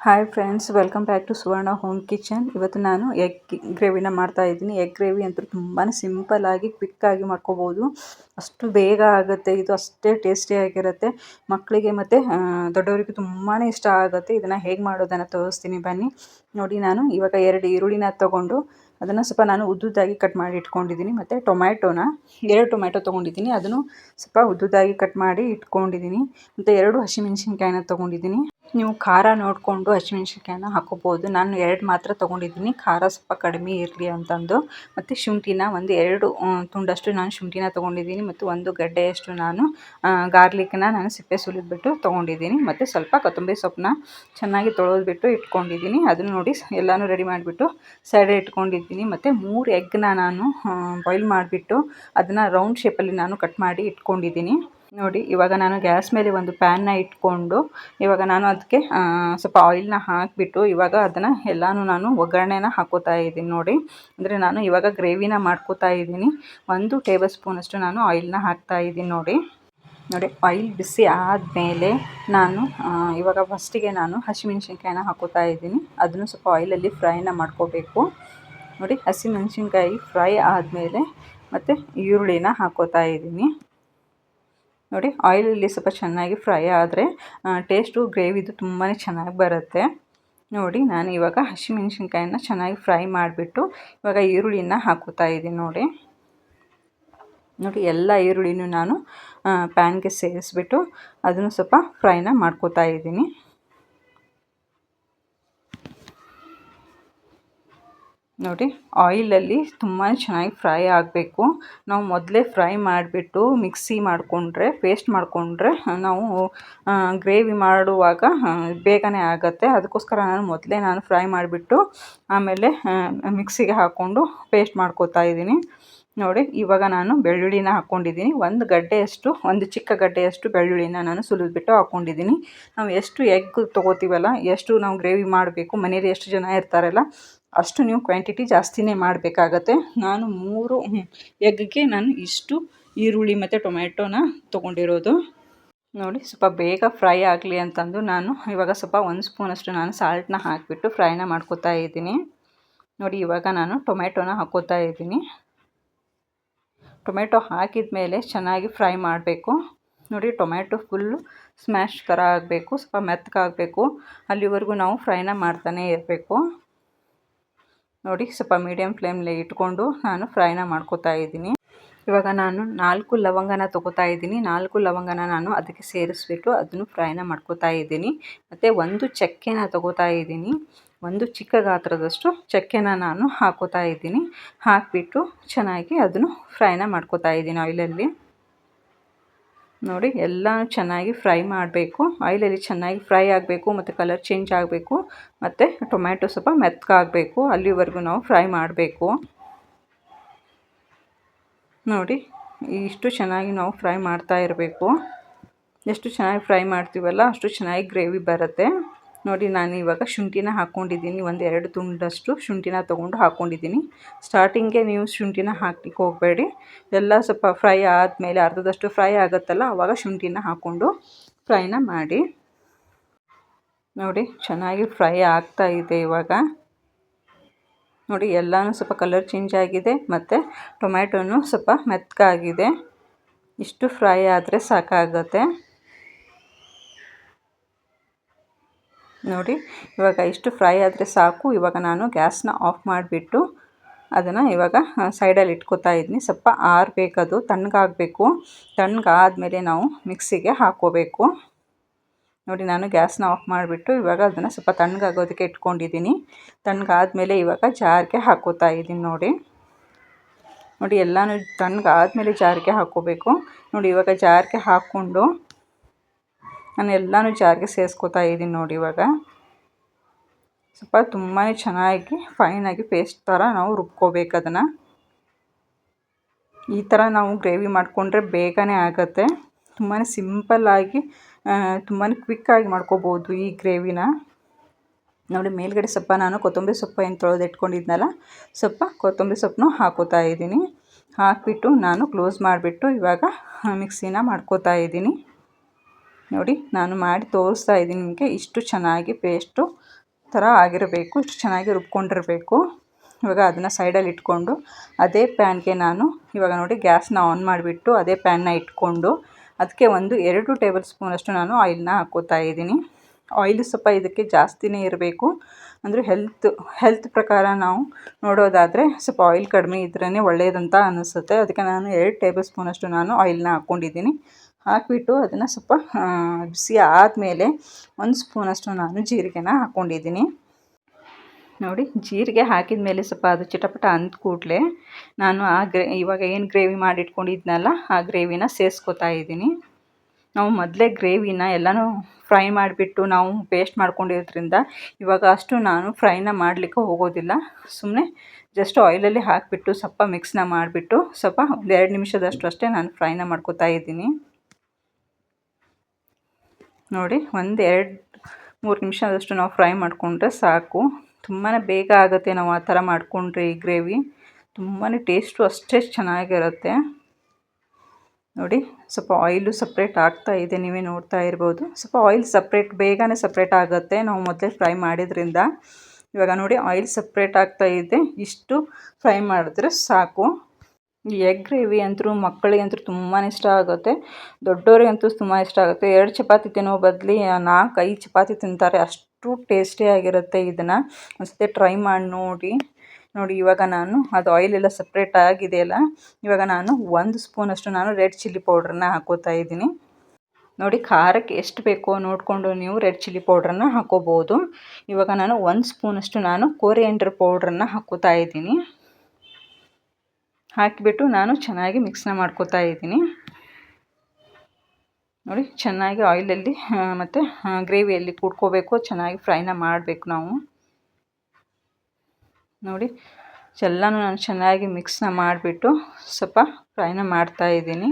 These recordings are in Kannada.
Hi friends, welcome back to Suvarna home kitchen. ಇವತ್ತು ನಾನು ಎಗ್ ಗ್ರೇವಿನ ಮಾಡ್ತಾಯಿದ್ದೀನಿ. ಎಗ್ ಗ್ರೇವಿ ಅಂತೂ ತುಂಬಾ ಸಿಂಪಲ್ಲಾಗಿ ಕ್ವಿಕ್ಕಾಗಿ ಮಾಡ್ಕೋಬೋದು. ಅಷ್ಟು ಬೇಗ ಆಗುತ್ತೆ, ಇದು ಅಷ್ಟೇ ಟೇಸ್ಟಿಯಾಗಿರುತ್ತೆ. ಮಕ್ಕಳಿಗೆ ಮತ್ತು ದೊಡ್ಡವರಿಗೂ ತುಂಬಾ ಇಷ್ಟ ಆಗುತ್ತೆ. ಇದನ್ನು ಹೇಗೆ ಮಾಡೋದನ್ನು ತೋರಿಸ್ತೀನಿ ಬನ್ನಿ. ನೋಡಿ, ನಾನು ಇವಾಗ 2 ಈರುಳ್ಳಿನ ತೊಗೊಂಡು ಅದನ್ನು ಸ್ವಲ್ಪ ನಾನು ಉದ್ದುದ್ದಾಗಿ ಕಟ್ ಮಾಡಿ ಇಟ್ಕೊಂಡಿದ್ದೀನಿ. ಮತ್ತು ಟೊಮ್ಯಾಟೋನ 2 ಟೊಮ್ಯಾಟೊ ತೊಗೊಂಡಿದ್ದೀನಿ, ಅದನ್ನು ಸ್ವಲ್ಪ ಉದ್ದುದ್ದಾಗಿ ಕಟ್ ಮಾಡಿ ಇಟ್ಕೊಂಡಿದ್ದೀನಿ. ಮತ್ತು 2 ಹಸಿಮೆಣ್ಸಿನ್ಕಾಯಿನ ತೊಗೊಂಡಿದ್ದೀನಿ. ನೀವು ಖಾರ ನೋಡಿಕೊಂಡು ಹಸಿಮೆಣ್ಸಿನ್ಕಾಯಿನ ಹಾಕೋಬೋದು. ನಾನು 2 ಮಾತ್ರ ತೊಗೊಂಡಿದ್ದೀನಿ, ಖಾರ ಸ್ವಲ್ಪ ಕಡಿಮೆ ಇರಲಿ ಅಂತಂದು. ಮತ್ತು ಶುಂಠಿನ ಒಂದು 2 ತುಂಡಷ್ಟು ನಾನು ಶುಂಠಿನ ತೊಗೊಂಡಿದ್ದೀನಿ. ಮತ್ತು 1 ಗಡ್ಡೆಯಷ್ಟು ನಾನು ಗಾರ್ಲಿಕ್ನ ನಾನು ಸಿಪ್ಪೆ ಸುಲಿದ್ಬಿಟ್ಟು ತೊಗೊಂಡಿದ್ದೀನಿ. ಮತ್ತು ಸ್ವಲ್ಪ ಕೊತ್ತಂಬರಿ ಸೊಪ್ಪನ್ನ ಚೆನ್ನಾಗಿ ತೊಳೆದ್ಬಿಟ್ಟು ಇಟ್ಕೊಂಡಿದ್ದೀನಿ. ಅದನ್ನು ನೋಡಿ ಎಲ್ಲನೂ ರೆಡಿ ಮಾಡಿಬಿಟ್ಟು ಸೈಡೇ ಇಟ್ಕೊಂಡಿದ್ದೀನಿ. ಮತ್ತು 3 ಎಗ್ನ ನಾನು ಬಾಯ್ಲ್ ಮಾಡಿಬಿಟ್ಟು ಅದನ್ನು ರೌಂಡ್ ಶೇಪಲ್ಲಿ ನಾನು ಕಟ್ ಮಾಡಿ ಇಟ್ಕೊಂಡಿದ್ದೀನಿ. ನೋಡಿ, ಇವಾಗ ನಾನು ಗ್ಯಾಸ್ ಮೇಲೆ ಒಂದು ಪ್ಯಾನ್ನ ಇಟ್ಕೊಂಡು ಇವಾಗ ನಾನು ಅದಕ್ಕೆ ಸ್ವಲ್ಪ ಆಯಿಲ್ನ ಹಾಕಿಬಿಟ್ಟು ಇವಾಗ ಅದನ್ನು ಎಲ್ಲನೂ ನಾನು ಒಗ್ಗರಣೆನ ಹಾಕೋತಾ ಇದ್ದೀನಿ. ನೋಡಿ, ಅಂದರೆ ನಾನು ಇವಾಗ ಗ್ರೇವಿನ ಮಾಡ್ಕೋತಾ ಇದ್ದೀನಿ. 1 ಟೇಬಲ್ ಸ್ಪೂನಷ್ಟು ನಾನು ಆಯಿಲ್ನ ಹಾಕ್ತಾ ಇದ್ದೀನಿ. ನೋಡಿ, ಆಯಿಲ್ ಬಿಸಿ ಆದಮೇಲೆ ನಾನು ಇವಾಗ ಫಸ್ಟಿಗೆ ನಾನು ಹಸಿಮೆಣ್ಸಿನ್ಕಾಯಿನ ಹಾಕೋತಾ ಇದ್ದೀನಿ. ಅದನ್ನು ಸ್ವಲ್ಪ ಆಯಿಲಲ್ಲಿ ಫ್ರೈನ ಮಾಡ್ಕೋಬೇಕು. ನೋಡಿ, ಹಸಿಮೆಣ್ಸಿನ್ಕಾಯಿ ಫ್ರೈ ಆದಮೇಲೆ ಮತ್ತು ಈರುಳ್ಳಿನ ಹಾಕೋತಾ ಇದ್ದೀನಿ. ನೋಡಿ, ಆಯಿಲಲ್ಲಿ ಸ್ವಲ್ಪ ಚೆನ್ನಾಗಿ ಫ್ರೈ ಆದರೆ ಟೇಸ್ಟು ಗ್ರೇವಿದು ತುಂಬಾ ಚೆನ್ನಾಗಿ ಬರುತ್ತೆ. ನೋಡಿ, ನಾನು ಇವಾಗ ಹಸಿಮೆಣ್ಸಿನ್ಕಾಯಿನ ಚೆನ್ನಾಗಿ ಫ್ರೈ ಮಾಡಿಬಿಟ್ಟು ಇವಾಗ ಈರುಳ್ಳಿನ ಹಾಕೋತಾ ಇದ್ದೀನಿ. ನೋಡಿ, ಎಲ್ಲ ಈರುಳ್ಳಿನೂ ನಾನು ಪ್ಯಾನ್ಗೆ ಸೇರಿಸ್ಬಿಟ್ಟು ಅದನ್ನು ಸ್ವಲ್ಪ ಫ್ರೈನ ಮಾಡ್ಕೋತಾ ಇದ್ದೀನಿ. ನೋಡಿ, ಆಯಿಲಲ್ಲಿ ತುಂಬಾ ಚೆನ್ನಾಗಿ ಫ್ರೈ ಆಗಬೇಕು. ನಾವು ಮೊದಲೇ ಫ್ರೈ ಮಾಡಿಬಿಟ್ಟು ಮಿಕ್ಸಿ ಮಾಡಿಕೊಂಡ್ರೆ, ಪೇಸ್ಟ್ ಮಾಡಿಕೊಂಡ್ರೆ ನಾವು ಗ್ರೇವಿ ಮಾಡುವಾಗ ಬೇಗನೆ ಆಗುತ್ತೆ. ಅದಕ್ಕೋಸ್ಕರ ನಾನು ಫ್ರೈ ಮಾಡಿಬಿಟ್ಟು ಆಮೇಲೆ ಮಿಕ್ಸಿಗೆ ಹಾಕ್ಕೊಂಡು ಪೇಸ್ಟ್ ಮಾಡ್ಕೋತಾ ಇದ್ದೀನಿ. ನೋಡಿ, ಇವಾಗ ನಾನು ಬೆಳ್ಳುಳ್ಳಿನ ಹಾಕ್ಕೊಂಡಿದ್ದೀನಿ. 1 ಚಿಕ್ಕ ಗಡ್ಡೆಯಷ್ಟು ಬೆಳ್ಳುಳ್ಳಿನ ನಾನು ಸುಲಿದ್ಬಿಟ್ಟು ಹಾಕ್ಕೊಂಡಿದ್ದೀನಿ. ನಾವು ಎಷ್ಟು ಎಗ್ ತೊಗೋತೀವಲ್ಲ, ಎಷ್ಟು ನಾವು ಗ್ರೇವಿ ಮಾಡಬೇಕು, ಮನೇಲಿ ಎಷ್ಟು ಜನ ಇರ್ತಾರಲ್ಲ ಅಷ್ಟು ನೀವು ಕ್ವಾಂಟಿಟಿ ಜಾಸ್ತಿನೇ ಮಾಡಬೇಕಾಗತ್ತೆ. ನಾನು 3 ಎಗ್ಗೆ ನಾನು ಇಷ್ಟು ಈರುಳ್ಳಿ ಮತ್ತು ಟೊಮ್ಯಾಟೋನ ತೊಗೊಂಡಿರೋದು. ನೋಡಿ, ಸ್ವಲ್ಪ ಬೇಗ ಫ್ರೈ ಆಗಲಿ ಅಂತಂದು ನಾನು ಇವಾಗ ಸ್ವಲ್ಪ 1 ಸ್ಪೂನಷ್ಟು ನಾನು ಸಾಲ್ಟನ್ನ ಹಾಕಿಬಿಟ್ಟು ಫ್ರೈನ ಮಾಡ್ಕೋತಾ ಇದ್ದೀನಿ. ನೋಡಿ, ಇವಾಗ ನಾನು ಟೊಮ್ಯಾಟೋನ ಹಾಕೋತಾ ಇದ್ದೀನಿ. ಟೊಮೆಟೊ ಹಾಕಿದ ಮೇಲೆ ಚೆನ್ನಾಗಿ ಫ್ರೈ ಮಾಡಬೇಕು. ನೋಡಿ, ಟೊಮ್ಯಾಟೊ ಫುಲ್ಲು ಸ್ಮ್ಯಾಶ್ ಥರ ಆಗಬೇಕು, ಸ್ವಲ್ಪ ಮೆತ್ತಗಾಗಬೇಕು. ಅಲ್ಲಿವರೆಗೂ ನಾವು ಫ್ರೈನ ಮಾಡ್ತಾನೇ ಇರಬೇಕು. ನೋಡಿ, ಸ್ವಲ್ಪ ಮೀಡಿಯಮ್ ಫ್ಲೇಮ್ಲಿ ಇಟ್ಕೊಂಡು ನಾನು ಫ್ರೈನ ಮಾಡ್ಕೋತಾ ಇದ್ದೀನಿ. ಇವಾಗ ನಾನು 4 ಲವಂಗನ ತೊಗೋತಾ ಇದ್ದೀನಿ. 4 ಲವಂಗನ ನಾನು ಅದಕ್ಕೆ ಸೇರಿಸ್ಬಿಟ್ಟು ಅದನ್ನು ಫ್ರೈನ ಮಾಡ್ಕೋತಾ ಇದ್ದೀನಿ. ಮತ್ತು 1 ಚಕ್ಕೆನ ತೊಗೋತಾ ಇದ್ದೀನಿ. 1 ಚಿಕ್ಕ ಗಾತ್ರದಷ್ಟು ಚಕ್ಕೆನ ನಾನು ಹಾಕೋತಾ ಇದ್ದೀನಿ. ಹಾಕಿಬಿಟ್ಟು ಚೆನ್ನಾಗಿ ಅದನ್ನು ಫ್ರೈನ ಮಾಡ್ಕೋತಾ ಇದ್ದೀನಿ ಆಯಿಲಲ್ಲಿ. ನೋಡಿ, ಎಲ್ಲ ಚೆನ್ನಾಗಿ ಫ್ರೈ ಮಾಡಬೇಕು. ಆಯಿಲಲ್ಲಿ ಚೆನ್ನಾಗಿ ಫ್ರೈ ಆಗಬೇಕು ಮತ್ತು ಕಲರ್ ಚೇಂಜ್ ಆಗಬೇಕು. ಮತ್ತು ಟೊಮ್ಯಾಟೊ ಸ್ವಲ್ಪ ಮೆತ್ತಗಾಗಬೇಕು, ಅಲ್ಲಿವರೆಗೂ ನಾವು ಫ್ರೈ ಮಾಡಬೇಕು. ನೋಡಿ, ಇಷ್ಟು ಚೆನ್ನಾಗಿ ನಾವು ಫ್ರೈ ಮಾಡ್ತಾ ಇರಬೇಕು. ಎಷ್ಟು ಚೆನ್ನಾಗಿ ಫ್ರೈ ಮಾಡ್ತೀವಲ್ಲ ಅಷ್ಟು ಚೆನ್ನಾಗಿ ಗ್ರೇವಿ ಬರುತ್ತೆ. ನೋಡಿ, ನಾನು ಇವಾಗ ಶುಂಠಿನ ಹಾಕ್ಕೊಂಡಿದ್ದೀನಿ. 1-2 ತುಂಡಷ್ಟು ಶುಂಠಿನ ತೊಗೊಂಡು ಹಾಕ್ಕೊಂಡಿದ್ದೀನಿ. ಸ್ಟಾರ್ಟಿಂಗ್ಗೆ ನೀವು ಶುಂಠಿನ ಹಾಕ್ಲಿಕ್ಕೆ ಹೋಗಬೇಡಿ. ಎಲ್ಲ ಸ್ವಲ್ಪ ಫ್ರೈ ಆದಮೇಲೆ ಅರ್ಧದಷ್ಟು ಫ್ರೈ ಆಗುತ್ತಲ್ಲ ಆವಾಗ ಶುಂಠಿನ ಹಾಕ್ಕೊಂಡು ಫ್ರೈನ ಮಾಡಿ. ನೋಡಿ, ಚೆನ್ನಾಗಿ ಫ್ರೈ ಆಗ್ತಾ ಇದೆ ಇವಾಗ. ನೋಡಿ, ಎಲ್ಲನೂ ಸ್ವಲ್ಪ ಕಲರ್ ಚೇಂಜ್ ಆಗಿದೆ ಮತ್ತು ಟೊಮ್ಯಾಟೊನೂ ಸ್ವಲ್ಪ ಮೆತ್ತಗಾಗಿದೆ. ಇಷ್ಟು ಫ್ರೈ ಆದರೆ ಸಾಕಾಗುತ್ತೆ. ನೋಡಿ, ಇವಾಗ ಇಷ್ಟು ಫ್ರೈ ಆದರೆ ಸಾಕು. ಇವಾಗ ನಾನು ಗ್ಯಾಸ್ನ ಆಫ್ ಮಾಡಿಬಿಟ್ಟು ಅದನ್ನು ಇವಾಗ ಸೈಡಲ್ಲಿ ಇಟ್ಕೋತಾ ಇದ್ದೀನಿ. ಸ್ವಲ್ಪ ಆರಬೇಕದು, ತಣ್ಣಗಾಗಬೇಕು. ತಣ್ಣಗಾದ್ಮೇಲೆ ನಾವು ಮಿಕ್ಸಿಗೆ ಹಾಕ್ಕೋಬೇಕು. ನೋಡಿ, ನಾನು ಗ್ಯಾಸ್ನ ಆಫ್ ಮಾಡಿಬಿಟ್ಟು ಇವಾಗ ಅದನ್ನು ಸ್ವಲ್ಪ ತಣ್ಣಗಾಗೋದಕ್ಕೆ ಇಟ್ಕೊಂಡಿದ್ದೀನಿ. ತಣ್ಣಗಾದ್ಮೇಲೆ ಇವಾಗ ಜಾರ್ಗೆ ಹಾಕ್ಕೋತಾ ಇದ್ದೀನಿ. ನೋಡಿ, ಎಲ್ಲನೂ ತಣ್ಣಗಾದ್ಮೇಲೆ ಜಾರ್ಗೆ ಹಾಕ್ಕೋಬೇಕು. ನೋಡಿ, ಇವಾಗ ಜಾರ್ಗೆ ಹಾಕ್ಕೊಂಡು ನಾನು ಎಲ್ಲನೂ ಜಾರ್ಗೆ ಸೇರಿಸ್ಕೋತಾ ಇದ್ದೀನಿ. ನೋಡಿ, ಇವಾಗ ಸ್ವಲ್ಪ ತುಂಬಾ ಚೆನ್ನಾಗಿ ಫೈನಾಗಿ ಪೇಸ್ಟ್ ಥರ ನಾವು ರುಬ್ಕೋಬೇಕು ಅದನ್ನು. ಈ ಥರ ನಾವು ಗ್ರೇವಿ ಮಾಡಿಕೊಂಡ್ರೆ ಬೇಗನೆ ಆಗುತ್ತೆ. ತುಂಬಾ ಸಿಂಪಲ್ಲಾಗಿ ತುಂಬಾ ಕ್ವಿಕ್ಕಾಗಿ ಮಾಡ್ಕೋಬೋದು ಈ ಗ್ರೇವಿನ. ನೋಡಿ, ಮೇಲ್ಗಡೆ ಸ್ವಲ್ಪ ನಾನು ಕೊತ್ತಂಬರಿ ಸೊಪ್ಪು ಏನು ತೊಳೆದು ಇಟ್ಕೊಂಡಿದ್ನಲ್ಲ, ಸ್ವಲ್ಪ ಕೊತ್ತಂಬರಿ ಸೊಪ್ಪನ್ನು ಹಾಕೋತಾ ಇದ್ದೀನಿ. ಹಾಕಿಬಿಟ್ಟು ನಾನು ಕ್ಲೋಸ್ ಮಾಡಿಬಿಟ್ಟು ಇವಾಗ ಮಿಕ್ಸಿನ ಮಾಡ್ಕೋತಾ ಇದ್ದೀನಿ. ನೋಡಿ ನಾನು ಮಾಡಿ ತೋರಿಸ್ತಾ ಇದ್ದೀನಿ ನಿಮಗೆ. ಇಷ್ಟು ಚೆನ್ನಾಗಿ ಪೇಸ್ಟು ಥರ ಆಗಿರಬೇಕು, ಇಷ್ಟು ಚೆನ್ನಾಗಿ ರುಬ್ಕೊಂಡಿರಬೇಕು. ಇವಾಗ ಅದನ್ನು ಸೈಡಲ್ಲಿ ಇಟ್ಕೊಂಡು ಅದೇ ಪ್ಯಾನ್ಗೆ ನಾನು ಇವಾಗ ನೋಡಿ ಗ್ಯಾಸ್ನ ಆನ್ ಮಾಡಿಬಿಟ್ಟು ಅದೇ ಪ್ಯಾನ್ನ ಇಟ್ಕೊಂಡು ಅದಕ್ಕೆ ಒಂದು 2 ಟೇಬಲ್ ಸ್ಪೂನಷ್ಟು ನಾನು ಆಯಿಲ್ನ ಹಾಕ್ಕೋತಾ ಇದ್ದೀನಿ. ಆಯಿಲ್ ಸ್ವಲ್ಪ ಇದಕ್ಕೆ ಜಾಸ್ತಿನೇ ಇರಬೇಕು. ಅಂದರೆ ಹೆಲ್ತ್ ಪ್ರಕಾರ ನಾವು ನೋಡೋದಾದರೆ ಸ್ವಲ್ಪ ಆಯಿಲ್ ಕಡಿಮೆ ಇದ್ರೇ ಒಳ್ಳೆಯದಂತ ಅನ್ನಿಸುತ್ತೆ. ಅದಕ್ಕೆ ನಾನು 2 ಟೇಬಲ್ ಸ್ಪೂನಷ್ಟು ನಾನು ಆಯಿಲ್ನ ಹಾಕ್ಕೊಂಡಿದ್ದೀನಿ. ಹಾಕಿಬಿಟ್ಟು ಅದನ್ನು ಸ್ವಲ್ಪ ಬಿಸಿ ಆದಮೇಲೆ 1 ಸ್ಪೂನಷ್ಟು ನಾನು ಜೀರಿಗೆನ ಹಾಕ್ಕೊಂಡಿದ್ದೀನಿ. ನೋಡಿ ಜೀರಿಗೆ ಹಾಕಿದ ಮೇಲೆ ಸ್ವಲ್ಪ ಅದು ಚಿಟಪಟ ಅಂದ ಕೂಡಲೇ ನಾನು ಇವಾಗ ಏನು ಗ್ರೇವಿ ಮಾಡಿಟ್ಕೊಂಡಿದ್ನಲ್ಲ ಆ ಗ್ರೇವಿನ ಸೇರಿಸ್ಕೊತಾ ಇದ್ದೀನಿ. ನಾವು ಮೊದಲೇ ಗ್ರೇವಿನ ಎಲ್ಲನೂ ಫ್ರೈ ಮಾಡಿಬಿಟ್ಟು ನಾವು ಪೇಸ್ಟ್ ಮಾಡ್ಕೊಂಡಿರೋದ್ರಿಂದ ಇವಾಗ ಅಷ್ಟು ನಾನು ಫ್ರೈನ ಮಾಡಲಿಕ್ಕೆ ಹೋಗೋದಿಲ್ಲ. ಸುಮ್ಮನೆ ಜಸ್ಟ್ ಆಯಿಲಲ್ಲಿ ಹಾಕಿಬಿಟ್ಟು ಸ್ವಲ್ಪ ಮಿಕ್ಸ್ನ ಮಾಡಿಬಿಟ್ಟು ಸ್ವಲ್ಪ ಒಂದು 2 ನಿಮಿಷದಷ್ಟು ಅಷ್ಟೇ ನಾನು ಫ್ರೈನ ಮಾಡ್ಕೊತಾ ಇದ್ದೀನಿ. ನೋಡಿ 1-2-3 ನಿಮಿಷದಷ್ಟು ನಾವು ಫ್ರೈ ಮಾಡಿಕೊಂಡ್ರೆ ಸಾಕು. ತುಂಬಾ ಬೇಗ ಆಗುತ್ತೆ ನಾವು ಆ ಥರ ಮಾಡಿಕೊಂಡ್ರೆ ಈ ಗ್ರೇವಿ. ತುಂಬಾ ಟೇಸ್ಟು ಅಷ್ಟೇ ಚೆನ್ನಾಗಿರುತ್ತೆ. ನೋಡಿ ಸ್ವಲ್ಪ ಆಯಿಲು ಸಪ್ರೇಟ್ ಆಗ್ತಾ ಇದೆ, ನೀವೇ ನೋಡ್ತಾ ಇರ್ಬೋದು. ಸ್ವಲ್ಪ ಆಯಿಲ್ ಬೇಗನೆ ಸಪ್ರೇಟ್ ಆಗುತ್ತೆ ನಾವು ಮೊದಲೇ ಫ್ರೈ ಮಾಡಿದ್ರಿಂದ. ಇವಾಗ ನೋಡಿ ಆಯಿಲ್ ಸಪ್ರೇಟ್ ಆಗ್ತಾ ಇದೆ. ಇಷ್ಟು ಫ್ರೈ ಮಾಡಿದ್ರೆ ಸಾಕು. ಈ ಎಗ್ ಗ್ರೇವಿ ಅಂತೂ ಮಕ್ಕಳಿಗಂತೂ ತುಂಬಾ ಇಷ್ಟ ಆಗುತ್ತೆ, ದೊಡ್ಡವರಿಗಂತೂ ತುಂಬ ಇಷ್ಟ ಆಗುತ್ತೆ. 2 ಚಪಾತಿ ತಿನ್ನೋ ಬದಲು 4-5 ಚಪಾತಿ ತಿಂತಾರೆ, ಅಷ್ಟು ಟೇಸ್ಟಿಯಾಗಿರುತ್ತೆ. ಇದನ್ನು ಒಂದ್ಸತಿ ಟ್ರೈ ಮಾಡಿ ನೋಡಿ. ಇವಾಗ ನಾನು ಅದು ಆಯಿಲೆಲ್ಲ ಸಪ್ರೇಟ್ ಆಗಿದೆಯಲ್ಲ, ಇವಾಗ ನಾನು 1 ಸ್ಪೂನಷ್ಟು ನಾನು ರೆಡ್ ಚಿಲ್ಲಿ ಪೌಡ್ರನ್ನ ಹಾಕ್ಕೋತಾ ಇದ್ದೀನಿ. ನೋಡಿ ಖಾರಕ್ಕೆ ಎಷ್ಟು ಬೇಕೋ ನೋಡಿಕೊಂಡು ನೀವು ರೆಡ್ ಚಿಲ್ಲಿ ಪೌಡ್ರನ್ನ ಹಾಕ್ಕೋಬೋದು. ಇವಾಗ ನಾನು 1 ಸ್ಪೂನಷ್ಟು ನಾನು ಕೊರಿಯಾಂಡರ್ ಪೌಡ್ರನ್ನ ಹಾಕ್ಕೋತಾ ಇದ್ದೀನಿ. ಹಾಕಿಬಿಟ್ಟು ನಾನು ಚೆನ್ನಾಗಿ ಮಿಕ್ಸ್ನ ಮಾಡ್ಕೋತಾ ಇದ್ದೀನಿ. ನೋಡಿ ಚೆನ್ನಾಗಿ ಆಯಿಲಲ್ಲಿ ಮತ್ತು ಗ್ರೇವಿಯಲ್ಲಿ ಕೂಡ್ಕೋಬೇಕು, ಚೆನ್ನಾಗಿ ಫ್ರೈನ ಮಾಡಬೇಕು ನಾವು. ನೋಡಿ ಎಲ್ಲನೂ ನಾನು ಚೆನ್ನಾಗಿ ಮಿಕ್ಸ್ನ ಮಾಡಿಬಿಟ್ಟು ಸ್ವಲ್ಪ ಫ್ರೈನ ಮಾಡ್ತಾಯಿದ್ದೀನಿ.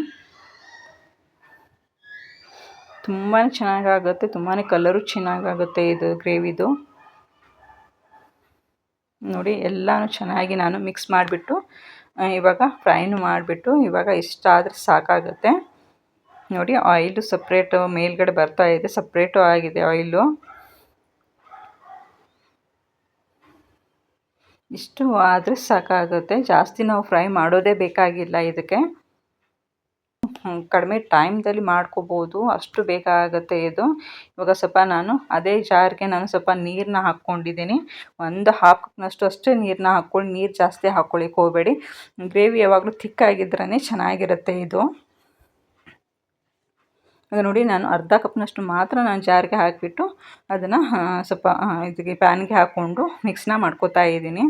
ತುಂಬಾ ಚೆನ್ನಾಗಾಗುತ್ತೆ, ತುಂಬಾ ಕಲರು ಚೆನ್ನಾಗಾಗುತ್ತೆ ಇದು ಗ್ರೇವಿದು. ನೋಡಿ ಎಲ್ಲನೂ ಚೆನ್ನಾಗಿ ನಾನು ಮಿಕ್ಸ್ ಮಾಡಿಬಿಟ್ಟು ಇವಾಗ ಫ್ರೈನು ಮಾಡಿಬಿಟ್ಟು ಇವಾಗ ಇಷ್ಟಾದರೆ ಸಾಕಾಗುತ್ತೆ. ನೋಡಿ ಆಯಿಲು ಸಪ್ರೇಟು ಮೇಲ್ಗಡೆ ಬರ್ತಾ ಇದೆ, ಸಪ್ರೇಟು ಆಗಿದೆ ಆಯಿಲು. ಇಷ್ಟು ಆದರೆ ಸಾಕಾಗುತ್ತೆ, ಜಾಸ್ತಿ ನಾವು ಫ್ರೈ ಮಾಡೋದೇ ಬೇಕಾಗಿಲ್ಲ. ಇದಕ್ಕೆ ಕಡಿಮೆ ಟೈಮ್ದಲ್ಲಿ ಮಾಡ್ಕೋಬೋದು, ಅಷ್ಟು ಬೇಗ ಆಗುತ್ತೆ ಇದು. ಇವಾಗ ಸ್ವಲ್ಪ ನಾನು ಅದೇ ಜಾರ್ಗೆ ನಾನು ಸ್ವಲ್ಪ ನೀರನ್ನ ಹಾಕ್ಕೊಂಡಿದ್ದೀನಿ. 1/2 ಕಪ್ನಷ್ಟು ಅಷ್ಟೇ ನೀರನ್ನ ಹಾಕ್ಕೊಳ್ಳಿ, ನೀರು ಜಾಸ್ತಿ ಹಾಕ್ಕೊಳ್ಳಿಕ್ಕೆ ಹೋಗಬೇಡಿ. ಗ್ರೇವಿ ಯಾವಾಗಲೂ ಥಿಕ್ಕಾಗಿದ್ರೇ ಚೆನ್ನಾಗಿರುತ್ತೆ ಇದು. ಈಗ ನೋಡಿ ನಾನು 1/2 ಕಪ್ನಷ್ಟು ಮಾತ್ರ ನಾನು ಜಾರ್ಗೆ ಹಾಕಿಬಿಟ್ಟು ಅದನ್ನು ಸ್ವಲ್ಪ ಇದಕ್ಕೆ ಪ್ಯಾನ್ಗೆ ಹಾಕ್ಕೊಂಡು ಮಿಕ್ಸ್ನ ಮಾಡ್ಕೋತಾ ಇದ್ದೀನಿ.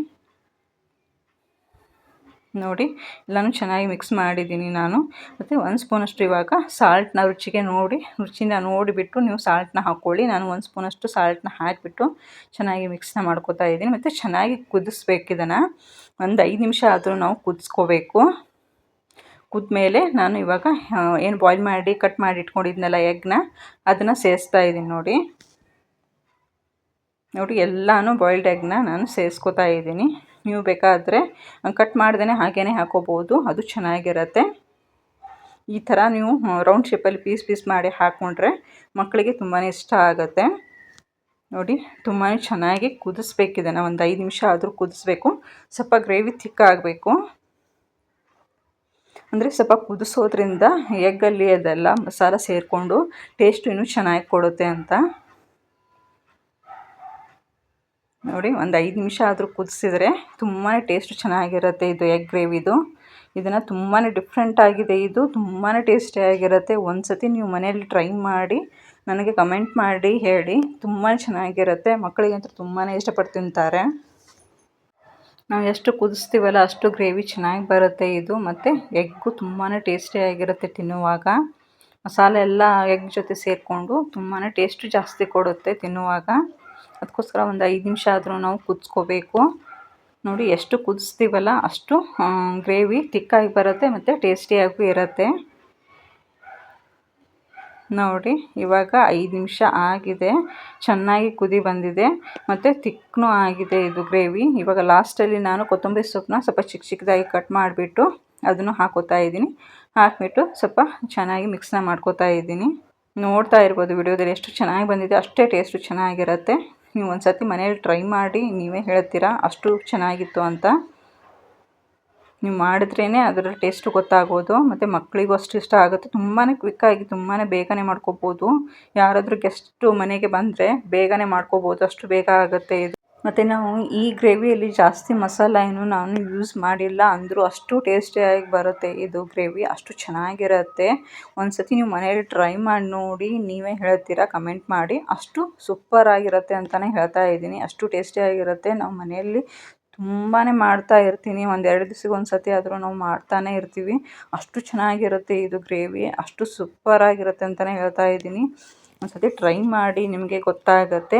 ನೋಡಿ ಎಲ್ಲನೂ ಚೆನ್ನಾಗಿ ಮಿಕ್ಸ್ ಮಾಡಿದ್ದೀನಿ ನಾನು. ಮತ್ತು 1 ಸ್ಪೂನಷ್ಟು ಇವಾಗ ಸಾಲ್ಟ್ನ ರುಚಿನ ನೋಡಿಬಿಟ್ಟು ನೀವು ಸಾಲ್ಟ್ನ ಹಾಕ್ಕೊಳ್ಳಿ. ನಾನು 1 ಸ್ಪೂನಷ್ಟು ಸಾಲ್ಟ್ನ ಹಾಕಿಬಿಟ್ಟು ಚೆನ್ನಾಗಿ ಮಿಕ್ಸ್ನ ಮಾಡ್ಕೋತಾ ಇದ್ದೀನಿ. ಮತ್ತು ಚೆನ್ನಾಗಿ ಕುದಿಸ್ಬೇಕು ಇದನ್ನು. ಒಂದು 5 ನಿಮಿಷ ಆದರೂ ನಾವು ಕುದಿಸ್ಕೋಬೇಕು. ಕುದ್ಮೇಲೆ ನಾನು ಇವಾಗ ಏನು ಬಾಯ್ಲ್ ಮಾಡಿ ಕಟ್ ಮಾಡಿ ಇಟ್ಕೊಂಡಿದ್ನಲ್ಲ ಎಗ್ನ, ಅದನ್ನು ಸೇರಿಸ್ತಾ ಇದ್ದೀನಿ. ನೋಡಿ ಎಲ್ಲನೂ ಬಾಯ್ಲ್ಡ್ ಎಗ್ನ ನಾನು ಸೇರಿಸ್ಕೋತಾ ಇದ್ದೀನಿ. ನೀವು ಬೇಕಾದರೆ ಕಟ್ ಮಾಡ್ದೇ ಹಾಗೇ ಹಾಕೋಬೋದು, ಅದು ಚೆನ್ನಾಗಿರುತ್ತೆ. ಈ ಥರ ನೀವು ರೌಂಡ್ ಶೇಪಲ್ಲಿ ಪೀಸ್ ಮಾಡಿ ಹಾಕ್ಕೊಂಡ್ರೆ ಮಕ್ಕಳಿಗೆ ತುಂಬಾ ಇಷ್ಟ ಆಗುತ್ತೆ. ನೋಡಿ ತುಂಬಾ ಚೆನ್ನಾಗಿ ಕುದಿಸ್ಬೇಕಿದನ್ನು, ಒಂದು 5 ನಿಮಿಷ ಆದರೂ ಕುದಿಸ್ಬೇಕು. ಸ್ವಲ್ಪ ಗ್ರೇವಿ ಥಿಕ್ಕಾಗಬೇಕು. ಅಂದರೆ ಸ್ವಲ್ಪ ಕುದಿಸೋದ್ರಿಂದ ಎಗ್ಗಲ್ಲಿ ಅದೆಲ್ಲ ಮಸಾಲ ಸೇರಿಕೊಂಡು ಟೇಸ್ಟು ಇನ್ನೂ ಚೆನ್ನಾಗಿ ಕೊಡುತ್ತೆ ಅಂತ. ನೋಡಿ ಒಂದು 5 ನಿಮಿಷ ಆದರೂ ಕುದಿಸಿದ್ರೆ ತುಂಬಾ ಟೇಸ್ಟ್ ಚೆನ್ನಾಗಿರುತ್ತೆ ಇದು ಎಗ್ ಗ್ರೇವಿದು. ಇದನ್ನು ತುಂಬಾ ಡಿಫ್ರೆಂಟ್ ಆಗಿದೆ, ಇದು ತುಂಬಾ ಟೇಸ್ಟಿಯಾಗಿರುತ್ತೆ. ಒಂದು ಸತಿ ನೀವು ಮನೆಯಲ್ಲಿ ಟ್ರೈ ಮಾಡಿ ನನಗೆ ಕಮೆಂಟ್ ಮಾಡಿ ಹೇಳಿ. ತುಂಬಾ ಚೆನ್ನಾಗಿರುತ್ತೆ, ಮಕ್ಕಳಿಗಂತೂ ತುಂಬಾ ಇಷ್ಟಪಟ್ಟು ತಿಂತಾರೆ. ನಾವು ಎಷ್ಟು ಕುದಿಸ್ತೀವಲ್ಲ ಅಷ್ಟು ಗ್ರೇವಿ ಚೆನ್ನಾಗಿ ಬರುತ್ತೆ ಇದು. ಮತ್ತು ಎಗ್ಗು ತುಂಬಾ ಟೇಸ್ಟಿಯಾಗಿರುತ್ತೆ ತಿನ್ನುವಾಗ. ಮಸಾಲೆ ಎಲ್ಲ ಎಗ್ ಜೊತೆ ಸೇರಿಕೊಂಡು ತುಂಬಾ ಟೇಸ್ಟು ಜಾಸ್ತಿ ಕೊಡುತ್ತೆ ತಿನ್ನುವಾಗ. ಅದಕ್ಕೋಸ್ಕರ ಒಂದು 5 ನಿಮಿಷ ಆದರೂ ನಾವು ಕುದಿಸ್ಕೋಬೇಕು. ನೋಡಿ ಎಷ್ಟು ಕುದಿಸ್ತೀವಲ್ಲ ಅಷ್ಟು ಗ್ರೇವಿ ಥಿಕ್ಕಾಗಿ ಬರುತ್ತೆ ಮತ್ತು ಟೇಸ್ಟಿಯಾಗೂ ಇರುತ್ತೆ. ನೋಡಿ ಇವಾಗ 5 ನಿಮಿಷ ಆಗಿದೆ, ಚೆನ್ನಾಗಿ ಕುದಿ ಬಂದಿದೆ ಮತ್ತು ಥಿಕ್ನೂ ಆಗಿದೆ ಇದು ಗ್ರೇವಿ. ಇವಾಗ ಲಾಸ್ಟಲ್ಲಿ ನಾನು ಕೊತ್ತಂಬರಿ ಸೊಪ್ಪನ್ನ ಸ್ವಲ್ಪ ಚಿಕ್ಕದಾಗಿ ಕಟ್ ಮಾಡಿಬಿಟ್ಟು ಅದನ್ನು ಹಾಕೋತಾ ಇದ್ದೀನಿ. ಹಾಕಿಬಿಟ್ಟು ಸ್ವಲ್ಪ ಚೆನ್ನಾಗಿ ಮಿಕ್ಸ್ನ ಮಾಡ್ಕೋತಾ ಇದ್ದೀನಿ. ನೋಡ್ತಾ ಇರ್ಬೋದು ವಿಡಿಯೋದಲ್ಲಿ ಎಷ್ಟು ಚೆನ್ನಾಗಿ ಬಂದಿದೆ, ಅಷ್ಟೇ ಟೇಸ್ಟು ಚೆನ್ನಾಗಿರುತ್ತೆ. ನೀವು ಒಂದು ಸತಿ ಮನೇಲಿ ಟ್ರೈ ಮಾಡಿ ನೀವೇ ಹೇಳ್ತೀರಾ ಅಷ್ಟು ಚೆನ್ನಾಗಿತ್ತು ಅಂತ. ನೀವು ಮಾಡಿದ್ರೇ ಅದರ ಟೇಸ್ಟು ಗೊತ್ತಾಗೋದು, ಮತ್ತು ಮಕ್ಕಳಿಗೂ ಅಷ್ಟು ಇಷ್ಟ ಆಗುತ್ತೆ. ತುಂಬಾ ಕ್ವಿಕ್ಕಾಗಿ ತುಂಬಾ ಬೇಗನೆ ಮಾಡ್ಕೋಬೋದು. ಯಾರಾದರೂ ಗೆಸ್ಟು ಮನೆಗೆ ಬಂದರೆ ಬೇಗನೆ ಮಾಡ್ಕೋಬೋದು, ಅಷ್ಟು ಬೇಗ ಆಗುತ್ತೆ ಇದು. ಮತ್ತು ನಾವು ಈ ಗ್ರೇವಿಯಲ್ಲಿ ಜಾಸ್ತಿ ಮಸಾಲ ಏನು ನಾನು ಯೂಸ್ ಮಾಡಿಲ್ಲ ಅಂದರೂ ಅಷ್ಟು ಟೇಸ್ಟಿಯಾಗಿ ಬರುತ್ತೆ ಇದು ಗ್ರೇವಿ, ಅಷ್ಟು ಚೆನ್ನಾಗಿರುತ್ತೆ. ಒಂದು ಸತಿ ನೀವು ಮನೇಲಿ ಟ್ರೈ ಮಾಡಿ ನೋಡಿ ನೀವೇ ಹೇಳ್ತೀರಾ, ಕಮೆಂಟ್ ಮಾಡಿ. ಅಷ್ಟು ಸೂಪರಾಗಿರುತ್ತೆ ಅಂತಲೇ ಹೇಳ್ತಾ ಇದ್ದೀನಿ, ಅಷ್ಟು ಟೇಸ್ಟಿಯಾಗಿರುತ್ತೆ. ನಾವು ಮನೆಯಲ್ಲಿ ತುಂಬಾ ಮಾಡ್ತಾ ಇರ್ತೀನಿ, ಒಂದು 2 ದಿವ್ಸಕ್ಕೆ ಒಂದು ಸತಿ ಆದರೂ ನಾವು ಮಾಡ್ತಾನೇ ಇರ್ತೀವಿ. ಅಷ್ಟು ಚೆನ್ನಾಗಿರುತ್ತೆ ಇದು ಗ್ರೇವಿ, ಅಷ್ಟು ಸೂಪರಾಗಿರುತ್ತೆ ಅಂತಲೇ ಹೇಳ್ತಾ ಇದ್ದೀನಿ. ಒಂದು ಸತಿ ಟ್ರೈ ಮಾಡಿ, ನಿಮಗೆ ಗೊತ್ತಾಗುತ್ತೆ.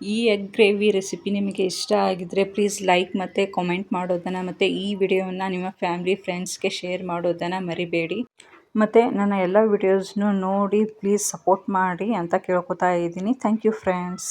ಈ ಎಗ್ ಗ್ರೇವಿ ರೆಸಿಪಿ ನಿಮಗೆ ಇಷ್ಟ ಆಗಿದ್ದರೆ ಪ್ಲೀಸ್ ಲೈಕ್ ಮತ್ತು ಕಾಮೆಂಟ್ ಮಾಡೋದನ್ನು, ಮತ್ತು ಈ ವಿಡಿಯೋವನ್ನು ನಿಮ್ಮ ಫ್ಯಾಮಿಲಿ ಫ್ರೆಂಡ್ಸ್ಗೆ ಶೇರ್ ಮಾಡೋದನ್ನು ಮರಿಬೇಡಿ. ಮತ್ತು ನನ್ನ ಎಲ್ಲ ವಿಡಿಯೋಸ್ನೂ ನೋಡಿ ಪ್ಲೀಸ್ ಸಪೋರ್ಟ್ ಮಾಡಿ ಅಂತ ಕೇಳ್ಕೊತಾ ಇದ್ದೀನಿ. Thank you friends.